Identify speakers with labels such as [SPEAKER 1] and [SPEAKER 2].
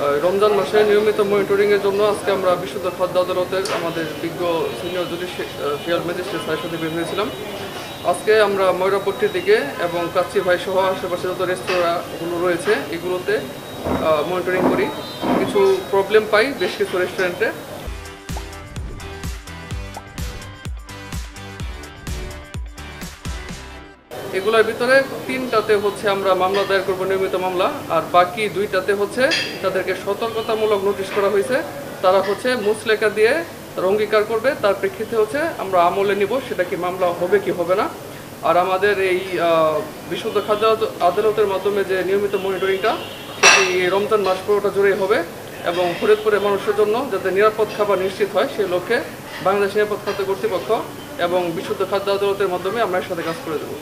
[SPEAKER 1] রমজান মাসে নিয়মিত মনিটরিংয়ের জন্য আজকে আমরা বিশুদ্ধ খাদ্য আদালতের আমাদের বিজ্ঞ সিনিয়র জুডিশিয়াল ম্যাজিস্ট্রেট স্যারের সাথে বের হয়েছিলাম। আজকে আমরা ময়রাপট্টির দিকে এবং কাচ্চি ভাই সহ আশেপাশে যত রেস্তোরাঁগুলো রয়েছে এগুলোতে মনিটরিং করি। কিছু প্রবলেম পাই বেশ কিছু রেস্টুরেন্টে। এগুলোর ভিতরে 3টাতে হচ্ছে আমরা মামলা দায়ের করবো, নিয়মিত মামলা, আর বাকি 2টাতে হচ্ছে তাদেরকে সতর্কতামূলক নোটিশ করা হয়েছে। তারা হচ্ছে মুচলেখা দিয়ে তার অঙ্গীকার করবে, তার প্রেক্ষিতে হচ্ছে আমরা আমলে নিব সেটা কি মামলা হবে কি হবে না। আর আমাদের এই বিশুদ্ধ খাদ্য আদালতের মাধ্যমে যে নিয়মিত মনিটরিংটা সেটি রমজান মাস পুরোটা জুড়েই হবে এবং ফরিদপুরের মানুষের জন্য যাতে নিরাপদ খাবার নিশ্চিত হয় সেই লক্ষ্যে বাংলাদেশ নিরাপদ খাদ্য কর্তৃপক্ষ এবং বিশুদ্ধ খাদ্য আদালতের মাধ্যমে আমরা এর সাথে কাজ করে দেবো।